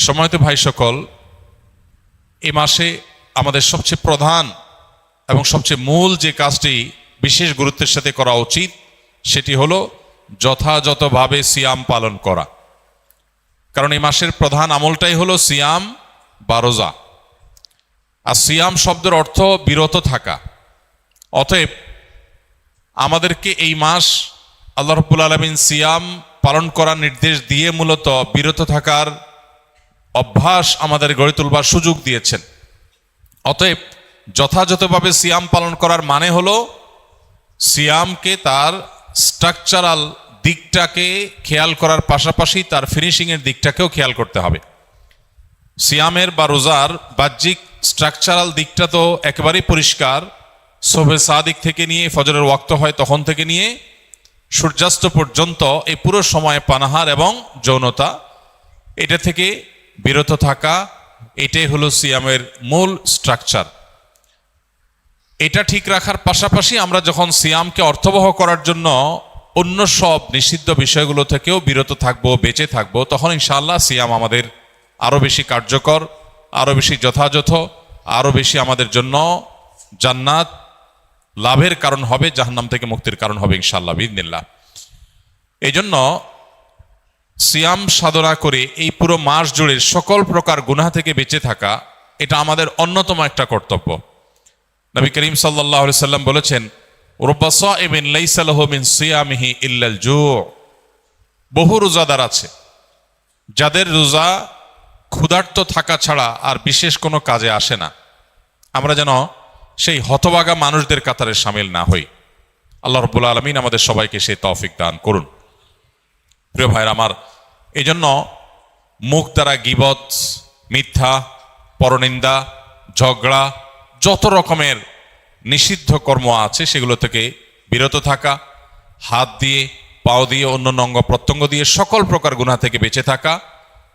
সম্মানিত ভাই সকল, এ মাসে আমাদের সবচেয়ে প্রধান এবং সবচেয়ে মূল যে কাজটি বিশেষ গুরুত্বের সাথে করা উচিত সেটি হলো যথাযথভাবে সিয়াম পালন করা। কারণ এই মাসের প্রধান আমলটাই হলো সিয়াম বা রোজা। আর সিয়াম শব্দের অর্থ বিরত থাকা। অতএব আমাদেরকে এই মাস আল্লাহ রাব্বুল আলামিন সিয়াম পালন করার নির্দেশ দিয়ে মূলত বিরত থাকার অভ্যাস আমাদের গড়ে তুলবার সুযোগ দিয়েছেন। অতএব যথাযথভাবে সিয়াম পালন করার মানে হলো সিয়ামকে তার স্ট্রাকচারাল দিকটাকে খেয়াল করার পাশাপাশি তার ফিনিশিংয়ের দিকটাকেও খেয়াল করতে হবে। সিয়ামের বা রোজার বাহ্যিক স্ট্রাকচারাল দিকটা তো একেবারেই পরিষ্কার। সুবহে সাদিক থেকে নিয়ে ফজরের ওয়াক্ত হয় তখন থেকে নিয়ে সূর্যাস্ত পর্যন্ত এই পুরো সময় পানাহার এবং যৌনতা, এটা থেকে বিরত থাকা, এটাই হলো সিয়ামের মূল স্ট্রাকচার। এটা ঠিক রাখার পাশাপাশি আমরা যখন সিয়ামকে অর্থবহ করার জন্য অন্য সব নিষিদ্ধ বিষয়গুলো থেকেও বিরত থাকবো, বেঁচে থাকবো, তখন ইনশাআল্লাহ সিয়াম আমাদের আরও বেশি কার্যকর, আরও বেশি যথাযথ, আরও বেশি আমাদের জন্য জান্নাত লাভের কারণ হবে, জাহান্নাম থেকে মুক্তির কারণ হবে ইনশাআল্লাহ বিইذনিল্লাহ। এই জন্য সিয়াম সাধনা করে এই পুরো মাস জুড়ে সকল প্রকার গুনাহ থেকে বেঁচে থাকা, এটা আমাদের অন্যতম একটা কর্তব্য। নবী করিম সাল্লাল্লাহু আলাইহি সাল্লাম বলেছেন, রুব্বা সাইমিন লাইসা লাহু মিন সিয়ামিহি ইল্লাল জু'। বহু রোজাদার আছে যাদের রোজা ক্ষুধার্ত থাকা ছাড়া আর বিশেষ কোনো কাজে আসে না। আমরা যেন সেই হতভাগা মানুষদের কাতারে শামিল না হই। আল্লাহ রাব্বুল আলামিন আমাদের সবাইকে সেই তৌফিক দান করুন। প্রিয় ভাইরা আমার, এই জন্য মুখ দ্বারা গীবত, মিথ্যা, পরনিন্দা, ঝগড়া, যত রকমের নিষিদ্ধ কর্ম আছে সেগুলো থেকে বিরত থাকা, হাত দিয়ে, পাও দিয়ে, অন্য অঙ্গ প্রত্যঙ্গ দিয়ে সকল প্রকার গুনাহ থেকে বেঁচে থাকা,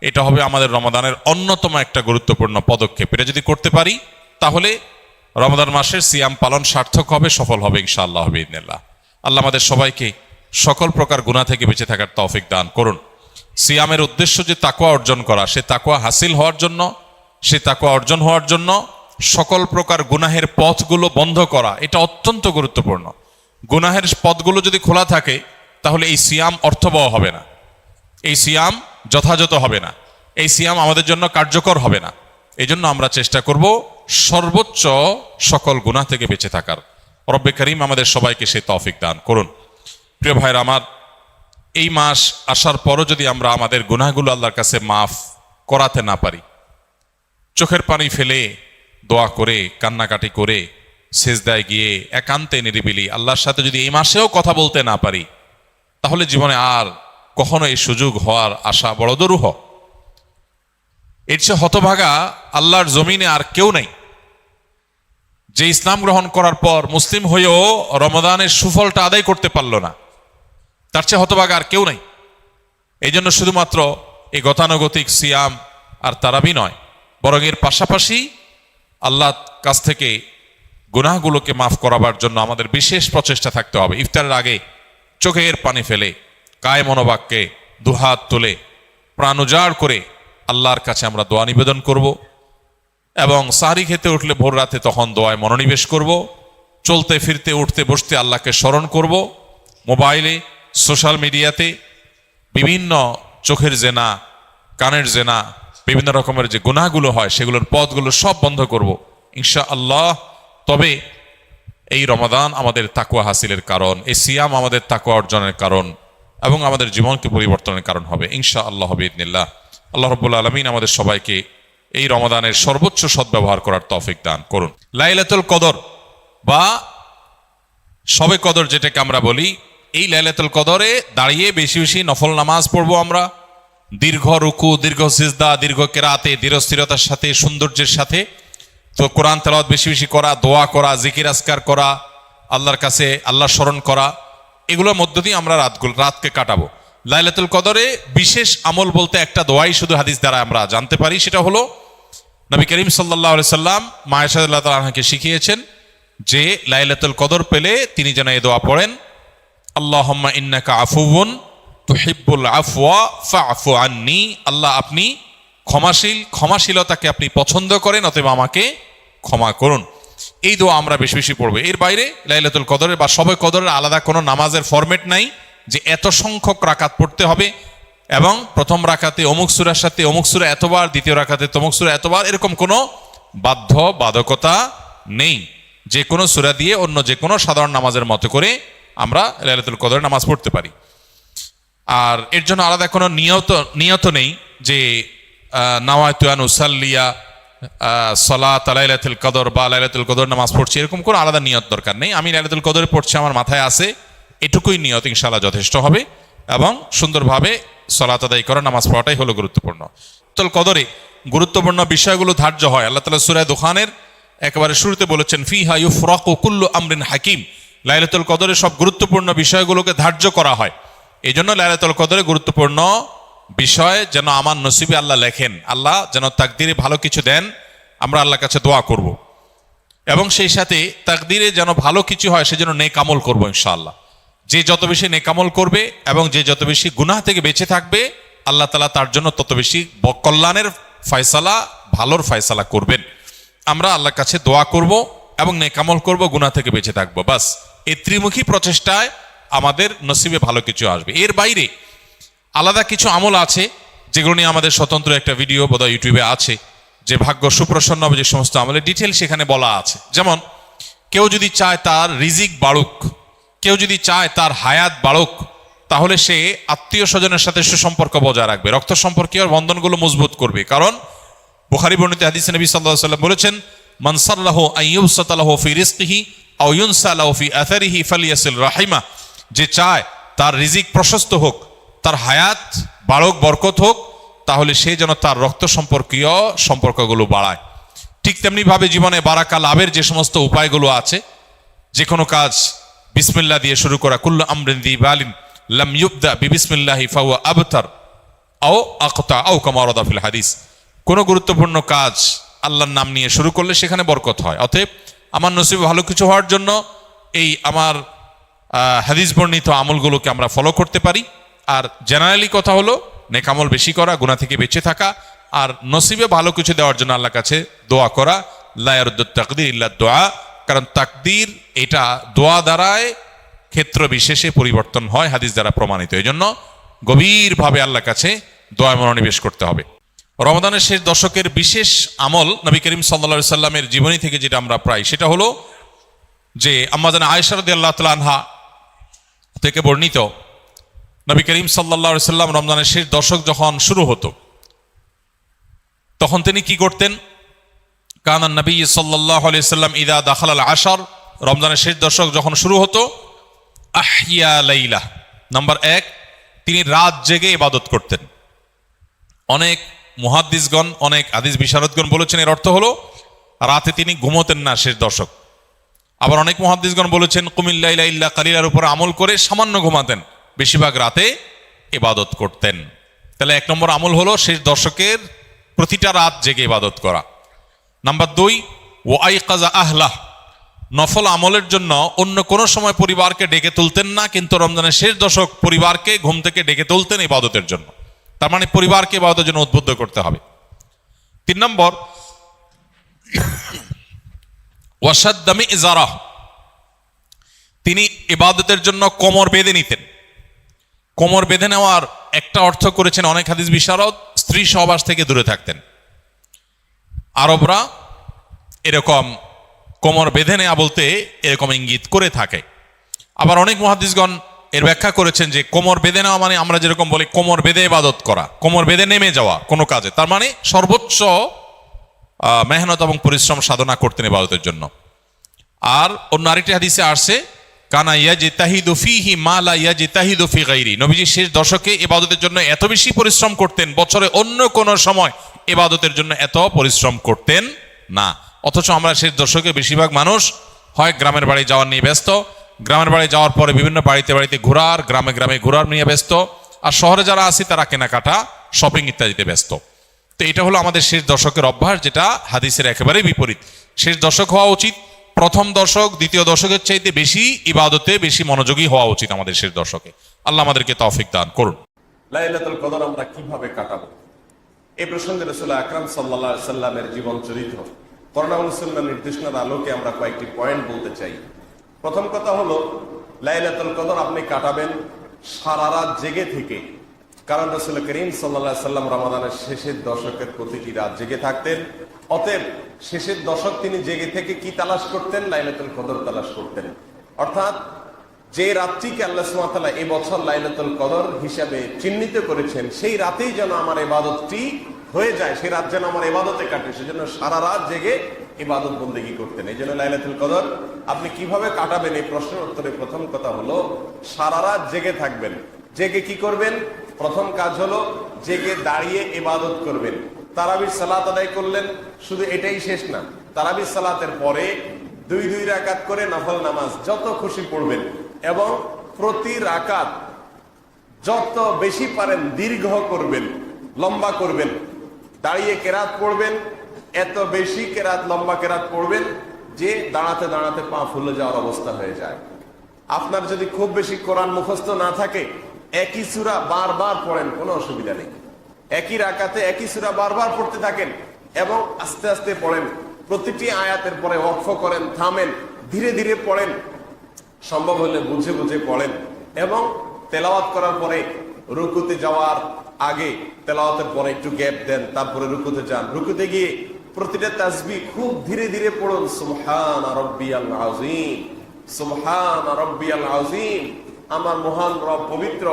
এটা হবে আমাদের রমাদানের অন্যতম একটা গুরুত্বপূর্ণ পদক্ষেপ। এটা যদি করতে পারি তাহলে রমাদান মাসের সিয়াম পালন সার্থক হবে, সফল হবে ইনশাআল্লাহ বিইذনিল্লাহ। আল্লাহ আমাদের সবাইকে সকল প্রকার গুনাহ থেকে বেঁচে থাকার তৌফিক দান করুন। সিয়ামের উদ্দেশ্য যে তাকওয়া অর্জন করা, সে তাকওয়া হাসিল হওয়ার জন্য, সে তাকওয়া অর্জন হওয়ার জন্য সকল প্রকার গুনাহের পথগুলো বন্ধ করা, এটা অত্যন্ত গুরুত্বপূর্ণ। গুনাহের পথগুলো যদি খোলা থাকে তাহলে এই সিয়াম অর্থবহ হবে না, এই সিয়াম যথাযথ হবে না, এই সিয়াম আমাদের জন্য কার্যকর হবে না। এই জন্য আমরা চেষ্টা করব সর্বোচ্চ সকল গুনাহ থেকে বেঁচে থাকার। রব্বে করিম আমাদের সবাইকে সেই তৌফিক দান করুন। প্রিয় ভাইরা আমার, এই মাস আসার পরও যদি আমরা আমাদের গুনাহগুলো আল্লাহর কাছে মাফ করাতে না পারি, চোখের পানি ফেলে দোয়া করে, কান্নাকাটি করে, সিজদায় গিয়ে একান্তে নিরিবিলি আল্লাহর সাথে যদি এই মাসেও কথা বলতে না পারি, তাহলে জীবনে আর কখনো এই সুযোগ হওয়ার আশা বড় দুরূহ। এর চেয়ে হতভাগা আল্লাহর জমিনে আর কেউ নেই, যে ইসলাম গ্রহণ করার পর মুসলিম হয়েও রমাদানের সুফলটা আদায় করতে পারল না। তার চেয়ে হতভাগা আর কেউ নেই। এই জন্য শুধুমাত্র এই গতানুগতিক সিয়াম আর তারাবি নয়, বরং এর পাশাপাশি আল্লাহর কাছ থেকে গুনাহগুলোকে মাফ করাবার জন্য আমাদের বিশেষ প্রচেষ্টা থাকতে হবে। ইফতারের আগে চোখের পানি ফেলে, কায় মনোবাক্যে দুহাত তুলে, প্রাণ উজাড় করে আল্লাহর কাছে আমরা দোয়া নিবেদন করব। এবং সাহরি খেতে উঠলে ভোর রাতে তখন দোয়ায় মনোনিবেশ করব। চলতে ফিরতে, উঠতে বসতে আল্লাহকে স্মরণ করব। মোবাইলে, সোশ্যাল মিডিয়াতে বিভিন্ন চোখের জেনা, কানের জেনা, বিভিন্ন রকমের যে গুনাহগুলো হয় সেগুলোর পথগুলো সব বন্ধ করব ইনশাআল্লাহ। তবে এই রমাদান আমাদের তাকওয়া হাসিলের কারণ, এই সিয়াম আমাদের তাকওয়া অর্জনের কারণ এবং আমাদের জীবনকে পরিবর্তনের কারণ হবে ইনশাআল্লাহ বিইذনিল্লাহ। আল্লাহ রাব্বুল আলামিন আমাদের সবাইকে এই রমাদানের সর্বোচ্চ সদ্ব্যবহার করার তৌফিক দান করুন। লাইলাতুল কদর বা শবে কদর যেটাকে আমরা বলি, এই লাইলাতুল কদরে দাঁড়িয়ে বেশি বেশি নফল নামাজ পড়বো আমরা, দীর্ঘ রুকু, দীর্ঘ সিজদা, দীর্ঘ কেরাতে, দৃঢ়স্থিরতার সাথে, সৌন্দর্যের সাথে। তো কোরআন তেলাওয়াত বেশি বেশি করা, দোয়া করা, জিকির আজকার করা, আল্লাহর কাছে আল্লাহ স্মরণ করা, এগুলোর মধ্য দিয়ে আমরা রাতকে কাটাবো। লাইলাতুল কদরে বিশেষ আমল বলতে একটা দোয়াই শুধু হাদিস দ্বারা আমরা জানতে পারি, সেটা হলো নবী করিম সাল্লাল্লাহু আলাইহি সাল্লাম মা আয়েশা রাদিয়াল্লাহু তাআলা আনহাকে শিখিয়েছেন যে লাইলাতুল কদর পেলে তিনি যেন এই দোয়া পড়েন, আল্লাহুম্মা ইন্নাকা আফুউন তুহিব্বুল আফওয়া ফা'ফু আন্নি। আল্লাহ, আপনি ক্ষমাশীল, ক্ষমাশীলতাকে আপনি পছন্দ করেন, অতএব আমাকে ক্ষমা করুন। এই দোয়া আমরা বেশি বেশি পড়বো। এর বাইরে লাইলাতুল কদরের বা শবে কদরের আলাদা কোনো নামাজের ফরম্যাট নাই যে এত সংখ্যক রাকাত পড়তে হবে এবং প্রথম রাকাতে অমুক সূরার সাথে অমুক সূরা এতবার, দ্বিতীয় রাকাতে তমুক সূরা এতবার, এরকম কোনো বাধ্যবাধকতা নেই। যে কোনো সূরা দিয়ে অন্য যে কোনো সাধারণ নামাজের মতো করে আমরা লাইলাতুল কদরের নামাজ পড়তে পারি। আর এর জন্য আলাদা কোনো নিয়ত নেই যে নাওয়াইতু আন উসাল্লিয়া সালাত লাইলাতুল কদর বা লাইলাতুল কদর নামাজ পড়ছি, এরকম কোনো আলাদা নিয়ত দরকার নেই। আমি লাইলাতুল কদরে পড়ছি, আমার মাথায় আছে, এটুকুই নিয়ত ইনশাআল্লাহ যথেষ্ট হবে এবং সুন্দরভাবে সালাত আদায় করা, নামাজ পড়াটাই হলো গুরুত্বপূর্ণ। লাইলাতুল কদরে গুরুত্বপূর্ণ বিষয়গুলো ধার্য হয়। আল্লাহ তাআলা সূরা দুখানের একেবারে শুরুতে বলেছেন ফিহা ইউফরাকু কুল্লু আমরিন হাকিম। লাইলাতুল কদরে সব গুরুত্বপূর্ণ বিষয়গুলোকে ধার্য করা হয়। এই জন্য লাইলাতুল কদরে গুরুত্বপূর্ণ বিষয় যেন আমার নসিবে আল্লাহ লেখেন, আল্লাহ যেন তাকদিরে ভালো কিছু দেন, আমরা আল্লাহর কাছে দোয়া করব। এবং সেই সাথে তাকদিরে যেন ভালো কিছু হয় সেজন্য নেক আমল করবো ইনশাআল্লাহ। যে যত বেশি নেক আমল করবে এবং যে যত বেশি গুনাহ থেকে বেঁচে থাকবে, আল্লাহ তাআলা তার জন্য তত বেশি কল্যাণের ফয়সালা, ভালোর ফয়সালা করবেন। আমরা আল্লাহর কাছে দোয়া করব এবং নেক আমল করব, গুনাহ থেকে বেঁচে থাকবো। বাস এই ত্রিমুখী প্রচেষ্টায় আমাদের নসিবে ভালো কিছু আসবে। এর বাইরে আলাদা কিছু আমল আছে যেগুলো নিয়ে আমাদের স্বতন্ত্র একটা ভিডিও বোধহয় ইউটিউবে আছে, যে ভাগ্য সুপ্রসন্ন হবে যে সমস্ত আমলের ডিটেল সেখানে বলা আছে। যেমন কেউ যদি চায় তার রিজিক বাড়ুক, কেউ যদি চায় তার হায়াত বাড়ুক, তাহলে সে আত্মীয় স্বজনের সাথে সুসম্পর্ক বজায় রাখবে, রক্ত সম্পর্কীয় বন্ধনগুলো মজবুত করবে। কারণ বুখারী বর্ণিত হাদিসে নবী সাল্লাল্লাহু আলাইহি ওয়াসাল্লাম বলেছেন মান সাল্লাহু আইয়ুবসাতা লাহু ফি রিজকিহি আও ইউনসা লাহু ফি আথারিহি ফালিয়াসিল রাহিমা। যে চায় তার রিজিক প্রশস্ত হোক, তার হায়াত বাড়ুক, বরকত হোক, তাহলে সে যেন তার রক্ত সম্পর্কীয় সম্পর্কগুলো বাড়ায়। ঠিক তেমনিভাবে জীবনে বারাকা লাভের যে সমস্ত উপায়গুলো আছে, যে কোনো কাজ বিসমিল্লাহ দিয়ে শুরু করা, কুল্লু আমরিন যি বালিন লাম ইউবদা বিবিসমিল্লাহি ফাহুয়া আবতার আও আকতা আও কামা ওয়ারাদা ফিল হাদিস। কোনো গুরুত্বপূর্ণ কাজ আল্লাহর নাম নিয়ে শুরু করলে সেখানে বরকত হয়। অতএব আমার নসিবে ভালো কিছু হওয়ার জন্য এই আমার হাদিস বর্ণিত আমলগুলোকে আমরা ফলো করতে পারি। আর জেনারেলি কথা হলো নেক আমল বেশি করা, গুনাহ থেকে বেঁচে থাকা, আর নসিবে ভালো কিছু দেওয়ার জন্য আল্লাহর কাছে দোয়া করা। লা ইয়ারুদ্দুত তাকদীর ইল্লা দোয়া, কারণ তাকদীর এটা দোয়া দ্বারায় ক্ষেত্র বিশেষে পরিবর্তন হয়, হাদিস দ্বারা প্রমাণিত। এই জন্য গভীরভাবে আল্লাহর কাছে দোয়া মনোনিবেশ করতে হবে। রমাদানের শেষ দশকের বিশেষ আমল নবী করিম সাল্লাল্লাহু আলাইহি সাল্লামের জীবনী থেকে যেটা আমরা প্রায়, সেটা হলো যে আম্মা জান আয়েশা রাদিয়াল্লাহু তাআলা আনহা থেকে বর্ণিত, নবী করিম সাল্লাল্লাহু আলাইহি সাল্লাম রমজানের শেষ দশক যখন শুরু হতো তখন তিনি কি করতেন? কানান নবী সাল্লাল্লাহু আলাইহি সাল্লাম ইদা দাখালাল আশর, রমজানের শেষ দশক যখন শুরু হতো, আহইয়া লাইলা, নাম্বার 1, তিনি রাত জেগে ইবাদত করতেন। অনেক মুহাদ্দিসগণ, অনেক হাদিস বিশারদগণ বলেছেন এর অর্থ হলো রাতে তিনি ঘুমোতেন না শেষ দশক। আবার অনেক মুহাদ্দিসগণ বলেছেন কুমিল লাইলা ইল্লা কালিলার উপর আমল করে সামান্য ঘুমাতেন, বেশিরভাগ রাতে ইবাদত করতেন। তাহলে 1 নম্বর আমল হলো শেষ দশকের প্রতিটা রাত জেগে ইবাদত করা। নাম্বার 2, ওয়াইকাযা আহলাহ, নফল আমলের জন্য অন্য কোনো সময় পরিবারকে ডেকে তুলতেন না, কিন্তু রমজানের শেষ দশক পরিবারকে ঘুম থেকে ডেকে তুলতেন ইবাদতের জন্য। তার মানে পরিবারকে ইবাদতের জন্য উদ্বুদ্ধ করতে হবে। 3 নম্বর, ওয়াশাদ্দা মিযজারাহ, তিনি ইবাদতের জন্য কোমর বেঁধে নিতেন। কোমর বেঁধে নেওয়ার একটা অর্থ করেছেন অনেক হাদিস বিশারদ, স্ত্রী সহবাস থেকে দূরে থাকতেন। আরবরা এরকম কোমর বেঁধে নেওয়া বলতে এরকম ইঙ্গিত করে থাকে। আবার অনেক মুহাদ্দিসগণ এর ব্যাখ্যা করেছেন যে কোমর বেঁধে নেওয়া মানে আমরা যেরকম বলি কোমর বেঁধে ইবাদত করা, কোমর বেঁধে নেমে যাওয়া কোনো কাজে, তার মানে সর্বোচ্চ মেহনত এবং পরিশ্রম সাধনা করতেন ইবাদতের জন্য। আর অন্য আরেকটি হাদিসে আসছে কানা ইয়াজতাহিদু ফীহি মা লা ইয়াজতাহিদু ফি গায়রি, নবীজি শেষ দশকে ইবাদতের জন্য এত বেশি পরিশ্রম করতেন, বছরে অন্য কোন সময় ইবাদতের জন্য এত পরিশ্রম করতেন না। অথচ আমরা শেষ দশকে বেশিরভাগ মানুষ হয় গ্রামের বাড়ি যাওয়ার নিয়ে ব্যস্ত, গ্রামের বাড়ি যাওয়ার পরে বিভিন্ন বাড়িতে বাড়িতে ঘোরার, গ্রামে গ্রামে ঘোরার নিয়ে ব্যস্ত, আর শহরে যারা আছি তারা কেনাকাটা, শপিং ইত্যাদিতে ব্যস্ত। তো এটা হলো আমাদের শেষ দশকের অভ্যাস, যেটা হাদিসের একেবারেই বিপরীত। শেষ দশক হওয়া উচিত প্রথম দশক, দ্বিতীয় দশকের চাইতে বেশি ইবাদতে বেশি মনোযোগী হওয়া উচিত আমাদের শেষ দশকে। আল্লাহ আমাদেরকে তৌফিক দান করুন। লাইলাতুল কদর আমরা কিভাবে কাটাবো? এই প্রসঙ্গে রাসূল আকরাম সাল্লাল্লাহু আলাইহি সাল্লামের জীবন চরিত্র, কোরআন এবং সুন্নাহর নির্দেশনার আলোকে আমরা কয়েকটি পয়েন্ট বলতে চাই। প্রথম কথা হলো, লাইলাতুল কদর আপনি কাটাবেন সারা রাত জেগে থেকে। কারণ রাসূল করিম সাল্লাল্লাহু আলাইহি সাল্লাম রমাদানের শেষের দশকের প্রতিটি রাত জেগে থাকতেন। অতএব শেষের দশক তিনি জেগে থেকে কি তালাশ করতেন? লাইলাতুল কদর তালাশ করতেন। অর্থাৎ যে রাতটিকে আল্লাহ সুবহানাহু ওয়া তাআলা এই বছর লাইলাতুল কদর হিসাবে চিহ্নিত করেছেন, সেই রাতেই যেন আমার ইবাদতটি হয়ে যায়, সেই রাত যেন আমার ইবাদতে কাটে, সেজন্য সারা রাত জেগে ইবাদত বন্দেগী করতেন। এই জন্য লাইলাতুল কদর আপনি কিভাবে কাটাবেন, এই প্রশ্নের উত্তরে প্রথম কথা হলো সারা রাত জেগে থাকবেন। জেগে কি করবেন? প্রথম কাজ হলো জেগে দাঁড়িয়ে ইবাদত করবেন। তারাবির সালাত আদায় করলেন, শুধু এটাই শেষ না, তারাবির সালাতের পরে দুই দুই রাকাত করে নফল নামাজ যত খুশি পড়বেন এবং প্রতি রাকাত যত বেশি পারেন দীর্ঘ করবেন, লম্বা করবেন। দাঁড়িয়ে কেরাত পড়বেন, এত বেশি কেরাত, লম্বা কেরাত পড়বেন যে দাঁড়াতে দাঁড়াতে পা ফুলে যাওয়ার অবস্থা হয়ে যায়। আপনার যদি খুব বেশি কোরআন মুখস্থ না থাকে, একই সূরা বারবার পড়েন, কোনো অসুবিধা নেই। একই রাকাতে একই সূরা বারবার পড়তে থাকেন এবং আস্তে আস্তে পড়েন। প্রতিটি আয়াতের পরে ওয়াকফ করেন, থামেন, ধীরে ধীরে পড়েন, সম্ভব হলে বুঝে বুঝে পড়েন। এবং তেলাওয়াত করার পরে রুকুতে যাওয়ার আগে, তেলাওয়াতের পরে একটু গ্যাপ দেন, তারপরে রুকুতে যান। রুকুতে গিয়ে প্রতিটা তাসবিহ খুব ধীরে ধীরে পড়ুন। সুবহান রাব্বিয়াল আযীম, সুবহান রাব্বিয়াল আযীম। আমার মহান রব পবিত্র,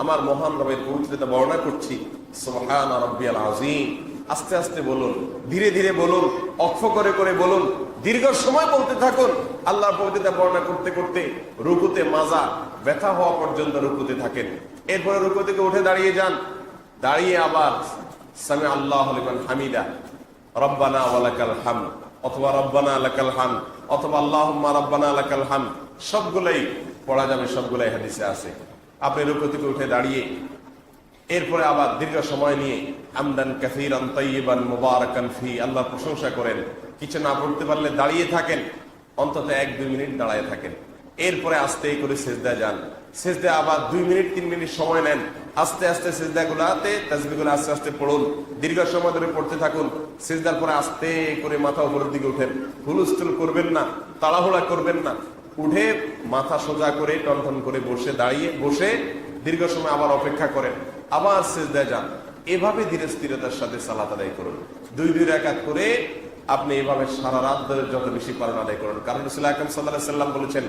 আমার মহান রবের পবিত্রতা বর্ণনা করছি। সুবহান রাব্বিয়াল আযীম। আস্তে আস্তে বলুন, ধীরে ধীরে বলুন, অক্ষ করে করে বলুন, দীর্ঘ সময় বলতে থাকুন। আল্লাহর পবিত্রতা বর্ণনা করতে করতে রুকুতে মাজা ব্যথা হওয়া পর্যন্ত রুকুতে থাকেন। এরপরে রুকু থেকে উঠে দাঁড়িয়ে যান। দাঁড়িয়ে আবার সামি আল্লাহু লিমান হামিদা, রব্বানা ওয়া লাকাল হামদ, অথবা রব্বানা লাকাল হামদ, অথবা আল্লাহুম্মা রব্বানা লাকাল হামদ। সবগুলাই পড়া যাবে, সবগুলাই হাদিসে আছে। আপনি রুকু থেকে উঠে দাঁড়িয়ে এরপরে আবার দীর্ঘ সময় নিয়ে হামদান কাসীরান তাইয়িবান মুবারাকান ফি, আল্লাহর প্রশংসা করেন। কিছু না পড়তে পারলে দাঁড়িয়ে থাকেন, অন্তত 1-2 মিনিট দাঁড়ায় থাকেন। এরপরে আস্তে করে সিজদা যান। সিজদা আবার 2 মিনিট 3 মিনিট সময় নেন। আস্তে আস্তে সিজদাগুলোতে তাসবিহগুলো আস্তে আস্তে পড়ুন, দীর্ঘ সময় ধরে পড়তে থাকুন। সিজদার পরে আস্তে করে মাথা উপরের দিকে উঠেন। হুলস্থুল করবেন না, তাড়াহুড়া করবেন না। উঠে মাথা সোজা করে টনটন করে বসে, দাঁড়িয়ে বসে দীর্ঘ সময় আবার অপেক্ষা করেন, আবার সিজদায় যান। এভাবে ধীরে স্থিরতার সাথে সালাত আদায় করুন। 2-2 রাকাত করে আপনি এভাবে সারা রাত ধরে যত বেশি পারেন আদায় করুন। কারণ রাসূল আকরাম সাল্লাল্লাহু আলাইহি সাল্লাম বলেছেন,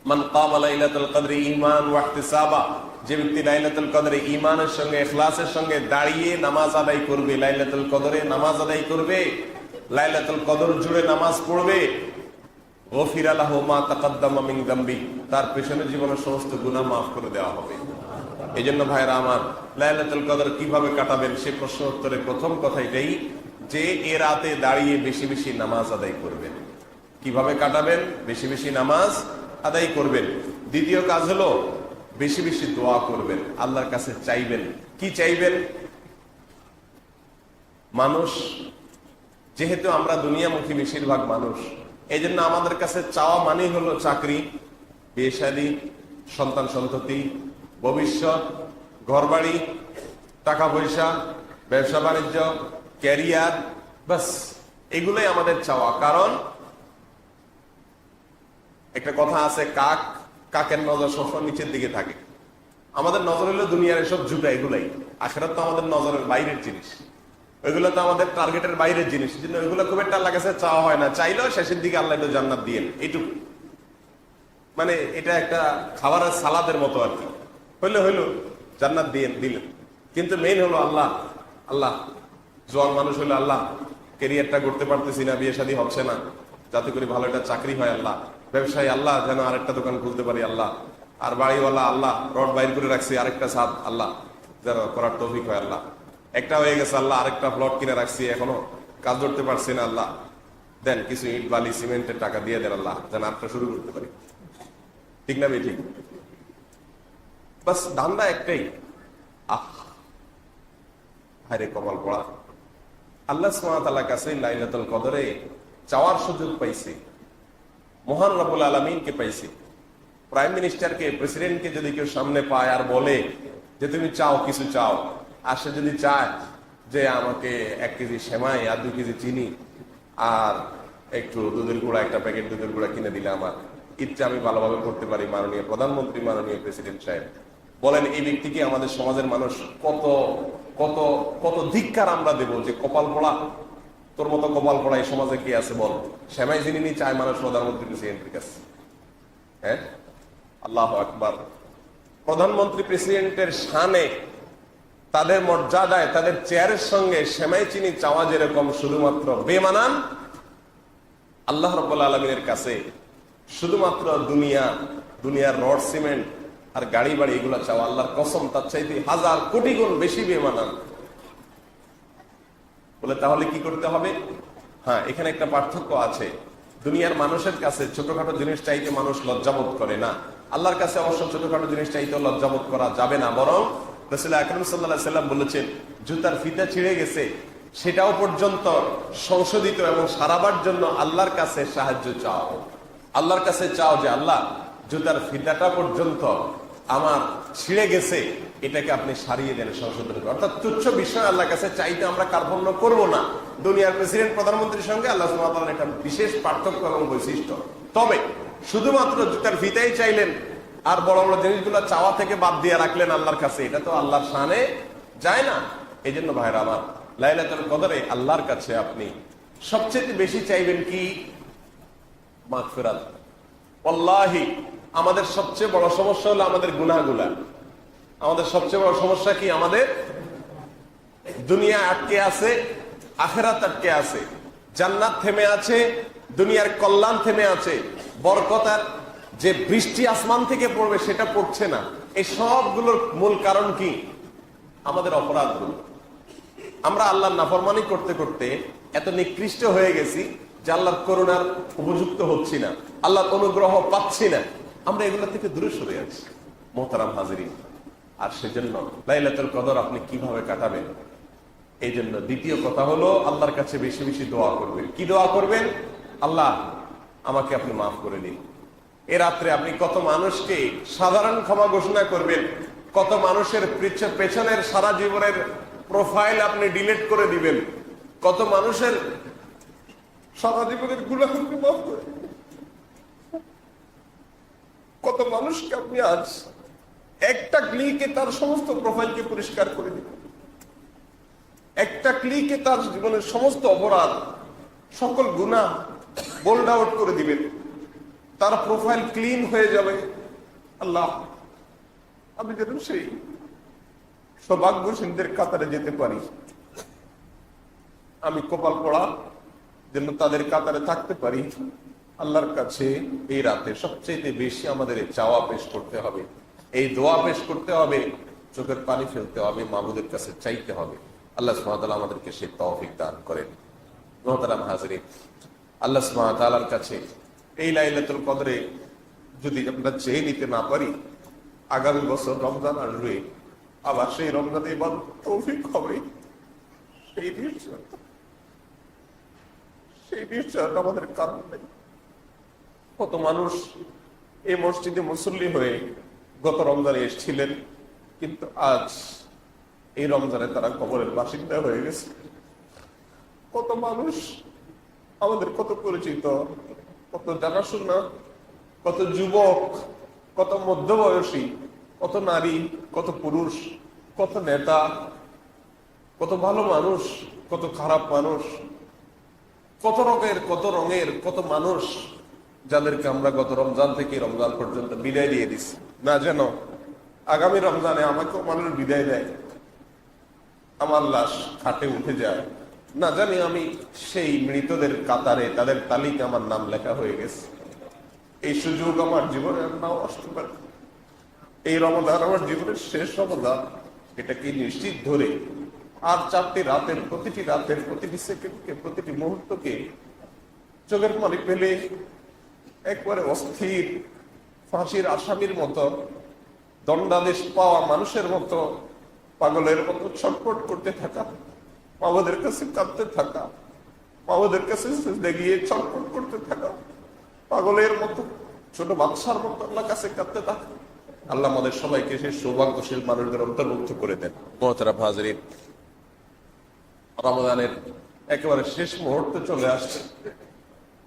মান কামা লাইলাতুল কদরি ঈমান ওয়া ইহতিসাবা, যে ব্যক্তি লাইলাতুল কদরে ঈমানের সঙ্গে ইখলাসের সঙ্গে দাঁড়িয়ে নামাজ আদায় করবে, লাইলাতুল কদরে নামাজ আদায় করবে, লাইলাতুল কদর জুড়ে নামাজ পড়বে, গফিরা লাহু মা তাকাদ্দামা মিন যামবি, তার পেছনের জীবনের সমস্ত গুনাহ মাফ করে দেওয়া হবে। এই জন্য ভাইরা আমার, লাইলাতুল কদর কিভাবে কাটাবেন সে প্রশ্ন উত্তরে প্রথম কথা এটাই যে এ রাতে দাঁড়িয়ে বেশি বেশি নামাজ আদায় করবেন। কিভাবে কাটাবেন? বেশি বেশি নামাজ আদায় করবেন। দ্বিতীয় কাজ হলো বেশি বেশি দোয়া করবেন, আল্লাহর কাছে চাইবেন। কি চাইবেন? মানুষ যেহেতু আমরা দুনিয়ামুখী বেশিরভাগ মানুষ, এই জন্য আমাদের কাছে চাওয়া মানেই হলো চাকরি, বিয়ে শাদী, সন্তান সন্ততি, ভবিষ্যৎ, ঘরবাড়ি, টাকা পয়সা, ব্যবসা বাণিজ্য, ক্যারিয়ার, বাস এগুলোই আমাদের চাওয়া। কারণ একটা কথা আছে, কাকের নজর সবসময় নিচের দিকে থাকে। আমাদের নজর হলো দুনিয়ার এসব জুটা, এগুলাই। আখিরাত তো আমাদের নজরের বাইরের জিনিস, ওইগুলো তো আমাদের টার্গেটের বাইরের জিনিস। ওইগুলো খুব একটা আল্লাহর কাছে চাওয়া হয় না। চাইলেও শেষের দিকে আল্লাহ একটু জান্নাত দিয়েন, এইটুকু। মানে এটা একটা খাবারের সালাদের মতো আর কি। হইলো জান্নাত দিলেন, কিন্তু মেইন হলো আল্লাহ। আল্লাহ জোয়ান মানুষ হলো আল্লাহ, ক্যারিয়ারটা করতে পারতেছি না, বিয়ে শাদী হচ্ছে না, যাতে করে ভালো একটা চাকরি হয় আল্লাহ, ব্যবসায়ী আল্লাহ যেন আরেকটা দোকান খুলতে পারি আল্লাহ, আর বাড়িওয়ালা আল্লাহ রড বাইর করে রাখছি আরেকটা ছাদ আল্লাহ যেন করার তৌফিক হয় আল্লাহ, একটা হয়ে গেছে আল্লাহ, আরেকটা প্লট কিনে রাখছি এখনো কাজ ধরতে পারছি না আল্লাহ, দেন কিছু ইট বালি সিমেন্টের টাকা দিয়ে দেন আল্লাহ যেন আরেকটা শুরু করতে পারি। ঠিক না? ঠিক। বাস ধান্দা একটাই, হায়রে কপাল পড়া। আল্লাহ সুবহানাহু ওয়া তাআলার কাছে লাইলাতুল কদরে চাওয়ার সুযোগ পাইছে, মহান রব্বুল আলামিনকে পাইছে। প্রাইম মিনিস্টারকে, প্রেসিডেন্টকে যদি কেউ সামনে পায় আর বলে যে তুমি চাও, কিছু চাও, আর সে যদি চায় যে আমাকে 1 কেজি সেমাই আর 2 কেজি চিনি আর একটু দুধের গুঁড়া, একটা প্যাকেট দুধের গুঁড়া কিনে দিলে আমার ইচ্ছা আমি ভালোভাবে করতে পারি। মাননীয় প্রধানমন্ত্রী, মাননীয় প্রেসিডেন্ট সাহেব, বলেন এই ব্যক্তিকে আমাদের সমাজের মানুষ কত কত কত ধিক্কার আমরা দেব যে কপাল পোড়া, তোর মতো কপাল পোড়া এই সমাজে কি আছে বল? সেমাই চিনি নি চায় মানুষ প্রধানমন্ত্রী প্রেসিডেন্টের কাছে। হ্যাঁ, আল্লাহ আকবার। প্রধানমন্ত্রী প্রেসিডেন্টের শানে, তাদের মর্যাদায়, তাদের চেয়ারের সঙ্গে সেমাই চিনি চাওয়া যেরকম শুধুমাত্র বেমানান, আল্লাহ রাব্বুল আলামিনের কাছে শুধুমাত্র দুনিয়ার রড সিমেন্ট আর গাড়ি বাড়ি এগুলা চাওয়া, আল্লাহর কসম তার চাইতে 1000 কোটি গুণ বেশি বেমানান। বলে তাহলে কি করতে হবে? হ্যাঁ, এখানে একটা পার্থক্য আছে। দুনিয়ার মানুষের কাছে ছোটখাটো জিনিস চাইতে মানুষ লজ্জাবোধ করে না, আল্লাহর কাছে অবশ্য ছোটখাটো জিনিস চাইতে লজ্জাবোধ করা যাবে না। বরং রাসূল আকরাম সাল্লাল্লাহু আলাইহি সাল্লাম বলেছেন, জুতার ফিতা ছিঁড়ে গেছে সেটাও পর্যন্ত সংশোধিত এবং সারাবার জন্য আল্লাহর কাছে সাহায্য চাও। আল্লাহর কাছে চাও যে আল্লাহ, জুতার ফিতাটা পর্যন্ত আমার ছিঁড়ে গেছে, এটাকে আপনি সারিয়ে দেন, সংশোধন করেন। অর্থাৎ তুচ্ছ বিষয় আল্লাহর কাছে চাইতে আমরা কার্পণ্য করব না। দুনিয়ার প্রেসিডেন্ট, প্রধানমন্ত্রীর সঙ্গে আল্লাহ সুবহানাহু ওয়া তাআলার একটা বিশেষ পার্থক্য এবং বৈশিষ্ট্য। তবে শুধুমাত্র জুতার ফিতাই চাইলেন আর বড় বড় জিনিসগুলো চাওয়া থেকে বাদ দিয়ে রাখলেন আল্লাহর কাছে, এটা তো আল্লাহর শানে যায় না। এই জন্য ভাইরা আমার, লাইলাতুল কদরে আল্লাহর কাছে আপনি সবচেয়ে বেশি চাইবেন কি? মাগফিরাত। ওয়াল্লাহি আমাদের সবচেয়ে বড় সমস্যা হলো আমাদের গুনাহগুলা। আমাদের সবচেয়ে বড় সমস্যা কি? আমাদের দুনিয়া আটকে আছে, আখিরাত আটকে আছে, জান্নাত থেমে আছে, দুনিয়ার কল্যাণ থেমে আছে, বরকতার যে বৃষ্টি আসমান থেকে পড়বে সেটা পড়ছে না। এই সবগুলোর মূল কারণ কি? আমাদের অপরাধগুলো। আমরা আল্লাহর নাফরমানি করতে করতে এত নিকৃষ্ট হয়ে গেছি যে আল্লাহর করুণার উপযুক্ত হচ্ছি না, আল্লাহর অনুগ্রহ পাচ্ছি না। আমরা এগুলো থেকে দূরে সরে আছি মোহতারাম হাজিরিন। আর সেজন্য লাইলাতুল কদর আপনি কিভাবে কাটাবেন? এই জন্য দ্বিতীয় কথা হলো আল্লাহর কাছে বেশি বেশি দোয়া করবেন। কি দোয়া করবেন? আল্লাহ আমাকে আপনি মাফ করে দিন। এ রাত্রে আপনি কত মানুষকে সাধারণ ক্ষমা ঘোষণা করবেন, কত মানুষের পেছনের সারা জীবনের প্রোফাইল আপনি ডিলিট করে দিবেন, কত মানুষের সারা জীবনের গুনাহকে মাফ করে দিবেন, কত মানুষকে আপনি আজ একটা ক্লিকে তার সমস্ত প্রোফাইলকে পরিষ্কার করে দিবেন, একটা ক্লিকে তার জীবনের সমস্ত অপরাধ, সকল গুনাহ বোল্ড আউট করে দিবেন, তার প্রোফাইল ক্লিন হয়ে যাবে। আল্লাহ, আমি যেন সেই সৌভাগ্যশীলদের কাতারে যেতে পারি। আমি কপাল পড়া যেন তাদের কাতারে থাকতে পারি। আল্লাহর কাছে এই রাতে সবচেয়ে বেশি আমাদের এই চাওয়া পেশ করতে হবে, এই দোয়া পেশ করতে হবে, চোখের পানি ফেলতে হবে, মাবুদের কাছে চাইতে হবে। আল্লাহ সুবহানাহু ওয়া তাআলা আমাদেরকে সেই তৌফিক দান করেন। মুহতারাম হাজিরিন, আল্লাহ সুবহানাহু ওয়া তাআলার কাছে এই লাইলাতুল কদরে যদি আমরা চেয়ে নিতে না পারি, আগামী বছর রমজান আসবে, আবার সেই রমজানে ইবাদত তৌফিক হবে, সেই নিশ্চয় আমাদের কারণ নেই। কত মানুষ এই মসজিদে মুসল্লি হয়ে গত রমজানে এসেছিলেন, কিন্তু আজ এই রমজানে তারা কবরের বাসিন্দা হয়ে গেছে। কত মানুষ আমাদের, কত পরিচিত, কত জানাশোনা, কত যুবক, কত মধ্যবয়সী, কত নারী, কত পুরুষ, কত নেতা, কত ভালো মানুষ, কত খারাপ মানুষ, কত রঙের কত মানুষ, যাদেরকে আমরা গত রমজান থেকে রমজান পর্যন্ত বিদায় দিয়ে দিচ্ছি, না যেন আগামী রমজানে আমাকেও মানুষ বিদায় দেয়, আমার লাশ খাটে উঠে যায়, না জানি আমি সেই মৃতদের কাতারে, তাদের তালিকা আমার নাম লেখা হয়ে গেছে। এই সুযোগ আমার জীবনে নাও আসতে পারে। এই রমজান আমার জীবনের শেষ রমজান, এটাকে নিশ্চিত ধরে আর 4টি রাতের, প্রতিটি রাতের প্রতিটি সেকেন্ডকে, প্রতিটি মুহূর্তকে চোখের পানি ফেলে একবারে অস্থির ফাঁসির আসামির মতো, দণ্ডাদেশ পাওয়া মানুষের মতো, পাগলের মতো ছটফট করতে থাকা, মাওলাদের কাছে কাঁদতে থাকা, মাওলাদের কাছে গিয়ে ছটফট করতে থাকা, পাগলের মতো, ছোট বাচ্চার মতো আল্লাহর কাছে কাঁদতে থাকা। আল্লাহ আমাদের সবাইকে সেই সৌভাগ্যশীল মানুষদের অন্তর্ভুক্ত করে দেন। মুহতারাম হাজিরিন, রমাদানের একেবারে শেষ মুহূর্তে চলে আসছে।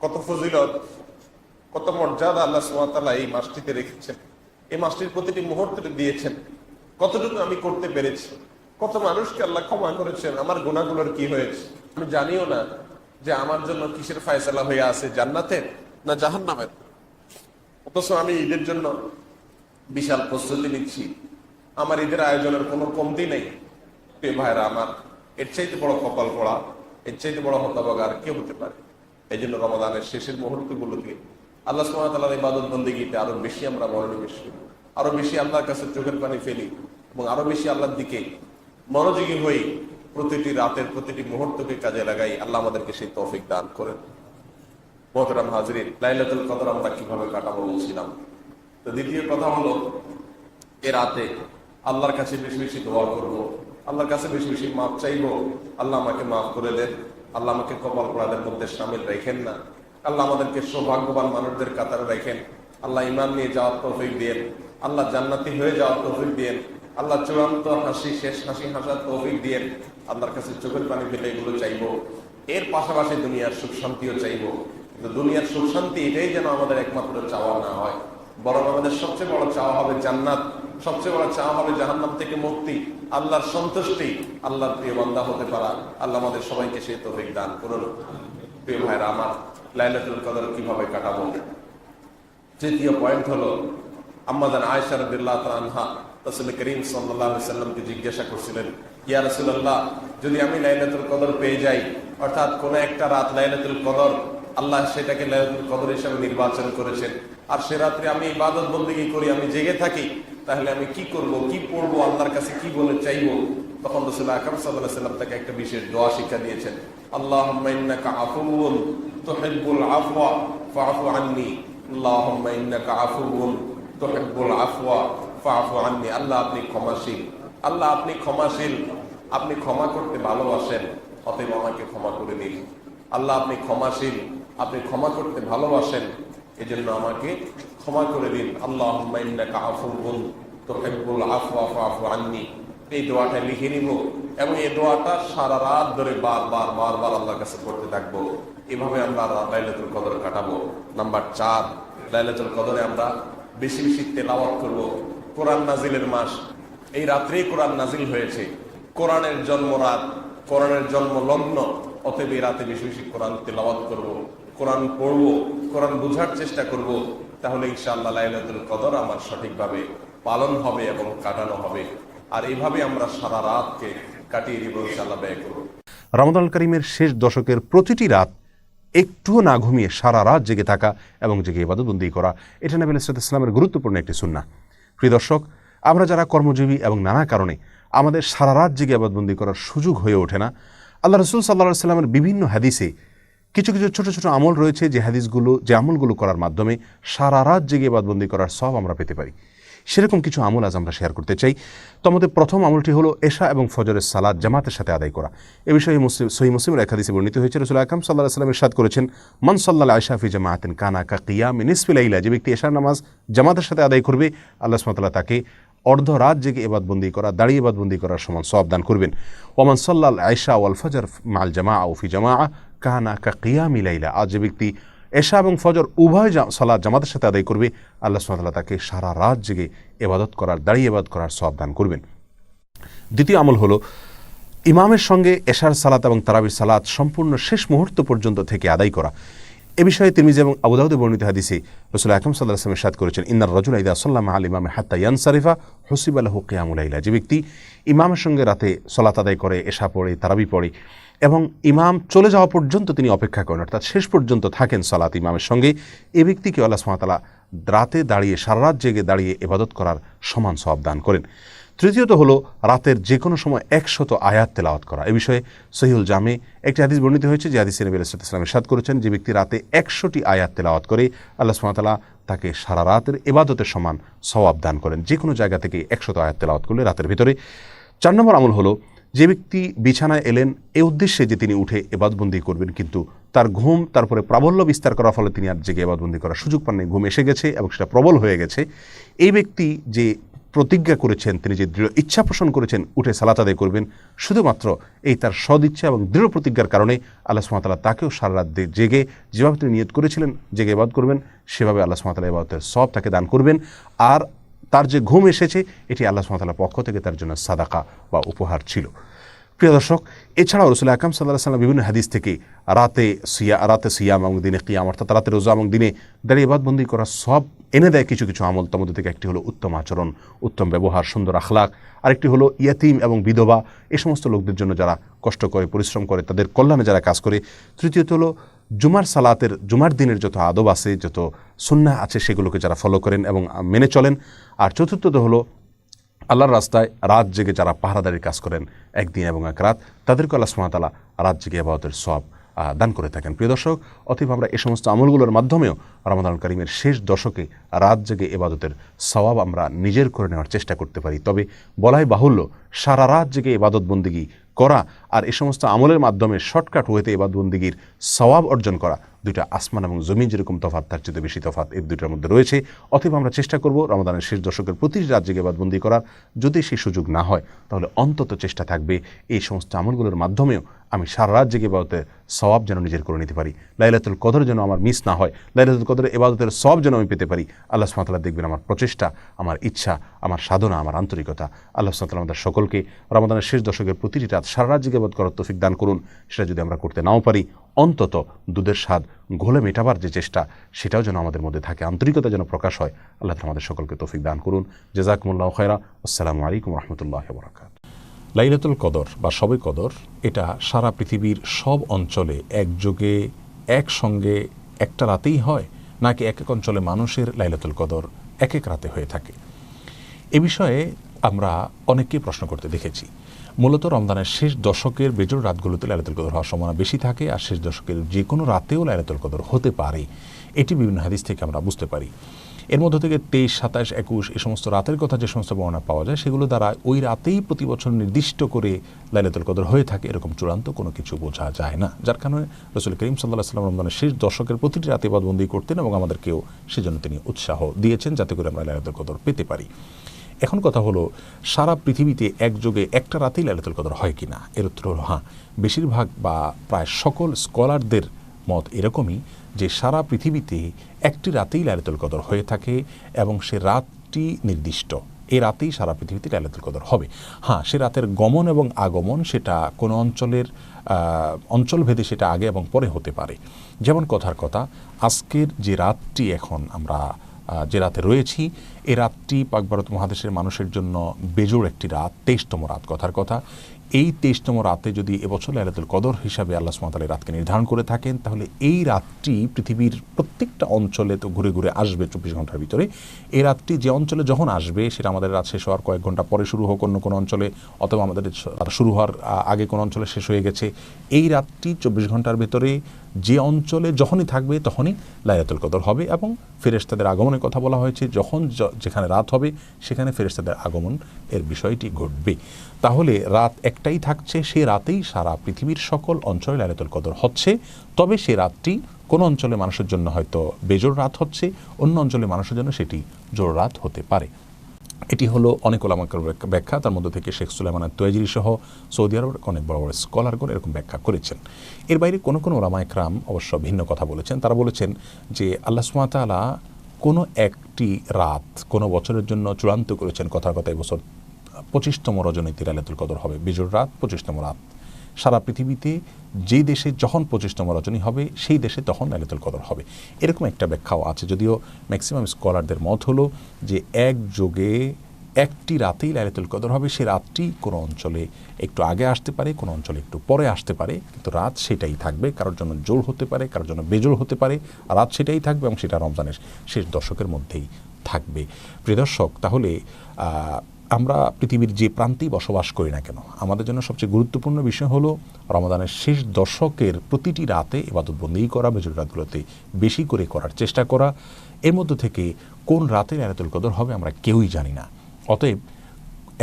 কত ফজিলত, কত মর্যাদা আল্লাহ সুবহানাহু ওয়া তাআলা এই মাসটিতে রেখেছেন, এই মাসটির প্রতিটি মুহূর্তে দিয়েছেন। কতটুকু আমি করতে পেরেছি, কত মানুষকে আল্লাহ ক্ষমা করেছেন, আমার গুনাহগুলোর কি হয়েছে আমি জানিও না যে আমার জন্য কিসের ফয়সালা হয়ে আছে, জান্নাতের না জাহান্নামের। অথচ আমি ঈদের জন্য বিশাল প্রস্তুতি নিচ্ছি, আমার ঈদের আয়োজনের কোনো কমতি নেই। প্রিয় ভাইরা আমার, এর চাইতে বড় কপাল পড়া, এর চাইতে বড় হতভাগা আর কে হতে পারে? এই জন্য রমাদানের শেষের মুহূর্তগুলোকে আল্লাহ সুবহানাহু ওয়া তাআলার ইবাদত বন্দেগীতে আরো বেশি আমরা মনোনিবেশ করি, আরো বেশি আল্লাহর কাছে চোখের পানি ফেলি এবং আরো বেশি আল্লাহর দিকে মনোযোগী হই। প্রতিটি রাতের প্রতিটি মুহূর্তকে কাজে লাগাই। আল্লাহ আমাদেরকে সেই তৌফিক দান করেন। মুহতারাম হাজিরিন, লাইলাতুল কদর আমরা কিভাবে কাটাবো বলছিলাম। তো দ্বিতীয় কথা হলো, এ রাতে আল্লাহর কাছে বেশি বেশি দোয়া করবো, আল্লাহর কাছে বেশি বেশি মাফ চাইবো। আল্লাহ আমাকে মাফ করে দেন, আল্লাহ আমাকে কপাল পোড়াদের মধ্যে শামিল রাখেন না, আল্লাহ আমাদেরকে সৌভাগ্যবান মানুষদের কাতারে রাখেন, আল্লাহ ঈমান নিয়ে যাওয়ার তৌফিক দিয়েন, আল্লাহ জান্নাতি হয়ে যাওয়ার তৌফিক দিয়েন, আল্লাহ চূড়ান্ত হাসি শেষ হাসি হাসার তৌফিক দিয়েন। আল্লাহর কাছে চোখের পানি ফেলে এগুলো চাইবো। এর পাশাপাশি দুনিয়ার সুখ শান্তিও চাইবো। কিন্তু দুনিয়ার সুখ শান্তি এটাই যেন আমাদের একমাত্র চাওয়া না হয়, বরং আমাদের সবচেয়ে বড় চাওয়া হবে জান্নাত, সবচেয়ে বড় চাওয়া হবে জাহান্নাম থেকে মুক্তি, আল্লাহর সন্তুষ্টি, আল্লাহর প্রিয় বান্দা হতে পারা। আল্লাহ আমাদের সবাইকে সেই তৌফিক দান করুন। প্রিয় ভাইরা আমার, লাইলাতুল কদর কিভাবে কাটাবো? তৃতীয় পয়েন্ট হলো, আম্মা জান আয়েশা রাদিয়াল্লাহু তাআলা আনহা রাসূল করিম সাল্লাল্লাহু আলাইহি ওয়াসাল্লামকে জিজ্ঞাসা করছিলেন, ইয়া রাসূলুল্লাহ, যদি আমি লাইলাতুল কদর পেয়ে যাই, অর্থাৎ কোন একটা রাত লাইলাতুল কদর, আল্লাহ সেটাকে লাইলাতুল কদর হিসেবে নির্বাচন করেছেন, আর সে রাত্রে আমি ইবাদত বন্দেগী করি, আমি জেগে থাকি, তাহলে আমি কি করব, কি পড়বো, আল্লাহর কাছে কি বলে চাইবো? তখন রাসূল আকরাম সাল্লাল্লাহু আলাইহি ওয়াসাল্লাম তাকে একটা বিশেষ দোয়া শিক্ষা দিয়েছেন। আল্লাহুম্মা ইন্নাকা আফুউন তুহিব্বুল আফওয়া ফাআফু আন্নী, আল্লাহুম্মা ইন্নাকা আফুউন তুহিব্বুল আফওয়া ফাআফু আন্নী। আল্লাহ আপনি ক্ষমাশীল, আল্লাহ আপনি ক্ষমাশীল, আপনি ক্ষমা করতে ভালোবাসেন, অতএব আমাকে ক্ষমা করে দিন। আল্লাহ আপনি ক্ষমাশীল, আপনি ক্ষমা করতে ভালোবাসেন, এজন্য আমাকে ক্ষমা করে দিন। আল্লাহুম্মা ইন্নাকা আফুউন তুহিব্বুল আফওয়া ফাআফু আন্নী। এই দোয়াটা লিখে নিব এবং এই দোয়াটা সারা রাত ধরে বারবার আল্লাহর কাছে করতে থাকবো। এভাবে আমরা লাইলাতুল কদর কাটাবো। নাম্বার 4, লাইলাতুল কদরে আমরা বেশি বেশি তেলাওয়াত করব। কোরআন নাজিলের মাস, এই রাত্রেই কোরআন নাজিল হয়েছে, কোরআনের জন্ম রাত, কোরআনের জন্ম লগ্ন, অতএব এই রাতে বেশি বেশি কোরআন তেলাওয়াত করব, কোরআন পড়বো, কোরআন বোঝার চেষ্টা করব। তাহলে ইনশাআল্লাহ লাইলাতুল কদর আমার সঠিকভাবে পালন হবে এবং কাটানো হবে। আর এইভাবে আমরা সারা রাতকে কাটিয়ে দিব, ইনশাআল্লাহ ব্যয় করব। রমাদান করিমের শেষ দশকের প্রতিটি রাত একটুও না ঘুমিয়ে সারা রাত জেগে থাকা এবং জেগে ইবাদতবন্দি করা, এটা নবী আলাইহিস সালামের গুরুত্বপূর্ণ একটি সুন্নাহ। প্রিয় দর্শক, আমরা যারা কর্মজীবী এবং নানা কারণে আমাদের সারা রাত জেগে ইবাদতবন্দি করার সুযোগ হয়ে ওঠে না, আল্লাহ রাসূল সাল্লাল্লাহু আলাইহি সাল্লামের বিভিন্ন হাদিসে কিছু কিছু ছোট ছোট আমল রয়েছে, যে আমলগুলো করার মাধ্যমে সারা রাত জেগে ইবাদতবন্দি করার সওয়াব আমরা পেতে পারি। সেরকম কিছু আমল আজ আমরা শেয়ার করতে চাই। তোমাদের প্রথম আমলটি হলো এশা এবং ফজরের সালাত জামাতের সাথে আদায় করা। এ বিষয়ে সহিহ মুসলিমের এক হাদিসে বর্ণিত হয়েছে, রাসূল আকরাম সাল্লাল্লাহু আলাইহি ওয়াসাল্লাম ইরশাদ করেছেন, মান সাল্লাল আশা ফি জামাআতিন কানা কা কিয়ামি নিসফি লাইলা। যে ব্যক্তি এশার নামাজ জামাতের সাথে আদায় করবে, আল্লাহ সুবহানাহু ওয়া তাআলা তাকে অর্ধ রাত জেগে ইবাদতবন্দি করা, দাঁড়িয়ে ইবাদতবন্দি করার সমান সওয়াব দান করবেন। ওমান সাল্লাল আশা ওয়াল ফজর মাল জামাআ ও ফি জামাআ কানা কা কিয়ামি লাইলা। আর যে ব্যক্তি এশা এবং ফজর উভয় সালাত জামাতের সাথে আদায় করবে, আল্লাহ সুবহানাহু ওয়া তাআলা তাকে সারা রাত জেগে ইবাদত করার, দাঁড়িয়ে ইবাদত করার সওয়াব দান করবেন। দ্বিতীয় আমল হলো ইমামের সঙ্গে এশার সালাত এবং তারাবির সালাত সম্পূর্ণ শেষ মুহূর্ত পর্যন্ত থেকে আদায় করা। এ বিষয়ে তিরমিজি এবং আবু দাউদে বর্ণিত হাদিসে রাসূল আকরাম সাল্লাল্লাহু আলাইহি ওয়াসাল্লাম ইরশাদ করেছেন, ইন্নার রাজুলা ইযা সাল্লা মা'আল ইমামি হাত্তা ইয়ানসারিফা হুসিবা লাহু কিয়ামুল লাইলা। যে ব্যক্তি ইমামের সঙ্গে রাতে সালাত আদায় করে, এশা পড়ে, তারাবি পড়ে এবং ইমাম চলে যাওয়া পর্যন্ত তিনি অপেক্ষা করেন, অর্থাৎ শেষ পর্যন্ত থাকেন সালাত ইমামের সঙ্গে, এ ব্যক্তিকে আল্লাহ সুবহানাহু ওয়া তাআলা রাতে দাঁড়িয়ে, সারা রাত জেগে দাঁড়িয়ে ইবাদত করার সমান সওয়াব দান করেন। তৃতীয়ত হলো রাতের যে কোনো সময় 100 আয়াত তেলাওয়াত করা। এ বিষয়ে সহিহুল জামে একটি হাদিস বর্ণিত হয়েছে, যে হাদিসে নবী আলাইহিস সালাম ইরশাদ করেছেন, যে ব্যক্তি রাতে 100টি আয়াত তেলাওয়াত করে, আল্লাহ সুবহানাহু ওয়া তাআলা তাকে সারা রাতের ইবাদতের সমান সওয়াব দান করেন, যে কোনো জায়গা থেকে 100 আয়াত তেলাওয়াত করলে রাতের ভিতরে। 4 নম্বর আমল হলো, যে ব্যক্তি বিছানায় এলেন এই উদ্দেশ্যে যে তিনি উঠে ইবাদতবন্দি করবেন, কিন্তু তার ঘুম তারপরে প্রাবল্য বিস্তার করার ফলে তিনি আর জেগে ইবাদতবন্দি করার সুযোগ পাননি, ঘুম এসে গেছে এবং সেটা প্রবল হয়ে গেছে, এই ব্যক্তি যে প্রতিজ্ঞা করেছেন, তিনি যে দৃঢ় ইচ্ছা পোষণ করেছেন উঠে সালাত আদায় করবেন, শুধুমাত্র এই তার সদিচ্ছা এবং দৃঢ় প্রতিজ্ঞার কারণে আল্লাহ সুবহানাহু ওয়া তাআলা তাকেও সারা রাত জেগে যেভাবে তিনি নিয়ত করেছিলেন জেগে ইবাদত করবেন, সেভাবে আল্লাহ সুবহানাহু ওয়া তাআলা ইবাদতের সওয়াব তাকে দান করবেন। আর তার যে ঘুম এসেছে এটি আল্লাহ সুবহানাহু ওয়া তাআলার পক্ষ থেকে তার জন্য সাদাকা বা উপহার ছিল। প্রিয় দর্শক, এছাড়াও রাসূল আকরাম সাল্লাল্লাহু আলাইহি ওয়াসাল্লাম বিভিন্ন হাদিস থেকে রাতে সিয়াম এবং দিনে কিয়াম অর্থাৎ রাতে রোজা এবং দিনে দাঁড়িয়ে ইবাদতবন্দি করা সব এনে দেয় কিছু কিছু আমল। তার মধ্যে থেকে একটি হলো উত্তম আচরণ, উত্তম ব্যবহার, সুন্দর আখলাক। আরেকটি হলো ইয়াতিম এবং বিধবা এই সমস্ত লোকদের জন্য যারা কষ্ট করে পরিশ্রম করে তাদের কল্যাণে যারা কাজ করে। তৃতীয়ত হলো জুমার দিনের যত আদব আছে, যত সুন্নাহ আছে সেগুলোকে যারা ফলো করেন এবং মেনে চলেন। আর চতুর্থত হলো আল্লাহর রাস্তায় রাত জেগে যারা পাহারাদারির কাজ করেন একদিন এবং এক রাত, তাদেরকে আল্লাহ সুবহানাহু ওয়া তাআলা রাত জেগে ইবাদতের সওয়াব দান করে থাকেন। প্রিয় দর্শক, অতএব আমরা এই সমস্ত আমলগুলোর মাধ্যমেও রমাদানুল কারীমের শেষ দশকে রাত জেগে ইবাদতের সওয়াব আমরা নিজের করে নেওয়ার চেষ্টা করতে পারি। তবে বলাই বাহুল্য, সারা রাত জেগে ইবাদত বন্দিগি করা আর এই সমস্ত আমলের মাধ্যমে শর্টকাট ওয়েতে ইবাদত বন্দিগির সওয়াব অর্জন করা, দুইটা আসমান এবং জমিন যেরকম তফাৎ তার চেয়ে বেশি তফাৎ এই দুইটার মধ্যে রয়েছে। অতএব আমরা চেষ্টা করব রমাদানের শেষ দশকের প্রতিটি রাত জেগে ইবাদতবন্দি করার। যদি সেই সুযোগ না হয় তাহলে অন্তত চেষ্টা থাকবে এই সমস্ত আমলগুলোর মাধ্যমেও আমি সারা রাত জেগে ইবাদতের সওয়াব যেন নিজের করে নিতে পারি। লাইলাতুল কদর যেন আমার মিস না হয়, লাইলাতুল কদরের ইবাদতের সওয়াব যেন আমি পেতে পারি। আল্লাহ সুবহানাহু ওয়া তাআলা দেখবেন আমার প্রচেষ্টা, আমার ইচ্ছা, আমার সাধনা, আমার আন্তরিকতা। আল্লাহ সুবহানাহু ওয়া তাআলা আমাদের সকলকে রমাদানের শেষ দশকের প্রতিটি রাত সারা রাত জেগে ইবাদত করার তৌফিক দান করুন। সেটা যদি আমরা করতে নাও পারি, অন্তত দুধের স্বাদ ঘোলে মেটাবার যে চেষ্টা সেটাও যেন আমাদের মধ্যে থাকে, আন্তরিকতা যেন প্রকাশ হয়। আল্লাহ তাআলা আমাদের সকলকে তৌফিক দান করুন। জাযাকুমুল্লাহু খায়রা। আসসালামু আলাইকুম ওয়া রাহমাতুল্লাহি ওয়া বারাকাতুহু। লাইলাতুল কদর বা শবে কদর এটা সারা পৃথিবীর সব অঞ্চলে একযোগে একসঙ্গে একটা রাতেই হয়, নাকি এক এক অঞ্চলে মানুষের লাইলাতুল কদর এক এক রাতে হয়ে থাকে? এ বিষয়ে আমরা অনেককেই প্রশ্ন করতে দেখেছি। মূলত রমজানের শেষ দশকের বেজোড় রাতগুলোতে লাইলাতুল কদর হওয়ার সম্ভাবনা বেশি থাকে, আর শেষ দশকের যে কোনো রাতেও লাইলাতুল কদর হতে পারে, এটি বিভিন্ন হাদিস থেকে আমরা বুঝতে পারি। এর মধ্যে থেকে 23, 27, 21 এই সমস্ত রাতের কথা যে সমস্ত বর্ণনা পাওয়া যায় সেগুলো দ্বারা ওই রাতেই প্রতি বছর নির্দিষ্ট করে লাইলাতুল কদর হয়ে থাকে এরকম চূড়ান্ত কোনো কিছু বোঝা যায় না। যার কারণে রাসূল করিম সাল্লাল্লাহু আলাইহি ওয়াসাল্লাম রমজানের শেষ দশকের প্রতিটি রাতে ইবাদতবন্দি করতেন এবং আমাদেরকেও সেজন্য তিনি উৎসাহ দিয়েছেন যাতে করে আমরা লাইলাতুল কদর পেতে পারি। এখন কথা হলো, সারা পৃথিবীতে একযোগে একটা রাতেই লাইলাতুল কদর হয় কি না? এর উত্তর হলো হ্যাঁ। বেশিরভাগ বা প্রায় সকল স্কলারদের মত এরকমই যে সারা পৃথিবীতে একটি রাতেই লাইলাতুল কদর হয়ে থাকে এবং সে রাতটি নির্দিষ্ট। এই রাতেই সারা পৃথিবীতে লাইলাতুল কদর হবে। হ্যাঁ, সে রাতের গমন এবং আগমন সেটা কোনো অঞ্চলভেদে সেটা আগে এবং পরে হতে পারে। যেমন কথার কথা, আজকের যে রাতটি এখন আমরা যে রাতে রয়েছি, এই রাতটি পাক ভারত মহাদেশের মানুষের জন্য বেজোড় একটি রাত, 23তম রাত কথার কথা। এই 23তম রাতে যদি এবছর লাইলাতুল কদর হিসাবে আল্লাহ সুবহানাহু ওয়া তাআলা রাতকে নির্ধারণ করে থাকেন, তাহলে এই রাতটি পৃথিবীর প্রত্যেকটা অঞ্চলে তো ঘুরে ঘুরে আসবে 24 ঘন্টার ভিতরে। এই রাতটি যে অঞ্চলে যখন আসবে সেটা আমাদের রাত শেষ হওয়ার কয়েক ঘন্টা পরে শুরু হোক অন্য কোনো অঞ্চলে, অথবা আমাদের শুরু হওয়ার আগে কোনো অঞ্চলে শেষ হয়ে গেছে, এই রাতটি 24 ঘন্টার ভিতরে যে অঞ্চলে যখনই থাকবে তখনই লাইলাতুল কদর হবে। এবং ফেরেশতাদের আগমনের কথা বলা হয়েছে, যখন যেখানে রাত হবে সেখানে ফেরেশতাদের আগমন এর বিষয়টি ঘটবে। তাহলে রাত একটাই থাকছে, সে রাতেই সারা পৃথিবীর সকল অঞ্চলে লাইলাতুল কদর হচ্ছে। তবে সে রাতটি কোনো অঞ্চলে মানুষের জন্য হয়তো বেজোড় রাত হচ্ছে, অন্য অঞ্চলে মানুষের জন্য সেটি জোড় রাত হতে পারে। এটি হলো অনেক ওলামার ব্যাখ্যা, তার মধ্যে থেকে শেখ সুলাইমান আত-তুয়াইজিরি সহ সৌদি আরবের অনেক বড় বড় স্কলারগণ এরকম ব্যাখ্যা করেছেন। এর বাইরে কোনো কোনো ওলামা ইকরাম অবশ্য ভিন্ন কথা বলেছেন। তারা বলেছেন যে আল্লাহ সুবহানাহু ওয়া তাআলা কোনো একটি রাত কোনো বছরের জন্য চূড়ান্ত করেছেন। কথার কথা এবছর 25তম রজনীতে লাইলাতুল কদর হবে, বেজোড় রাত 25তম রাত। সারা পৃথিবীতে যে দেশে যখন 25তম রজনী হবে সেই দেশে তখন লাইলাতুল কদর হবে, এরকম একটা ব্যাখ্যাও আছে। যদিও ম্যাক্সিমাম স্কলারদের মত হলো যে একযোগে একটি রাতেই লাইলাতুল কদর হবে। সে রাতটি কোনো অঞ্চলে একটু আগে আসতে পারে, কোনো অঞ্চলে একটু পরে আসতে পারে, কিন্তু রাত সেটাই থাকবে। কারোর জন্য জোড় হতে পারে, কারোর জন্য বেজোড় হতে পারে, রাত সেটাই থাকবে এবং সেটা রমজানের শেষ দশকের মধ্যেই থাকবে। প্রিয় দর্শক, তাহলে আমরা পৃথিবীর যে প্রান্তেই বসবাস করি না কেন, আমাদের জন্য সবচেয়ে গুরুত্বপূর্ণ বিষয় হলো রমাদানের শেষ দশকের প্রতিটি রাতে ইবাদতবন্দি করা, বেজোড় রাতগুলোতে বেশি করে করার চেষ্টা করা। এর মধ্য থেকে কোন রাতে লাইলাতুল কদর হবে আমরা কেউই জানি না। অতএব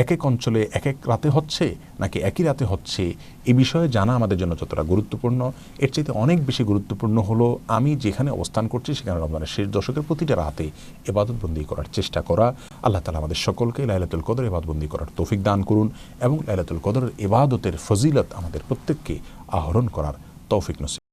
এক এক অঞ্চলে এক এক রাতে হচ্ছে নাকি একই রাতে হচ্ছে, এ বিষয়ে জানা আমাদের জন্য যতটা গুরুত্বপূর্ণ, এর চাইতে অনেক বেশি গুরুত্বপূর্ণ হলো আমি যেখানে অবস্থান করছি সেখানে রমজানের শেষ দশকের প্রতিটা রাতে ইবাদতবন্দি করার চেষ্টা করা। আল্লাহ তাআলা আমাদের সকলকে লাইলাতুল কদর ইবাদতবন্দি করার তৌফিক দান করুন এবং লাইলাতুল কদরের ইবাদতের ফজিলত আমাদের প্রত্যেককে আহরণ করার তৌফিক নসিব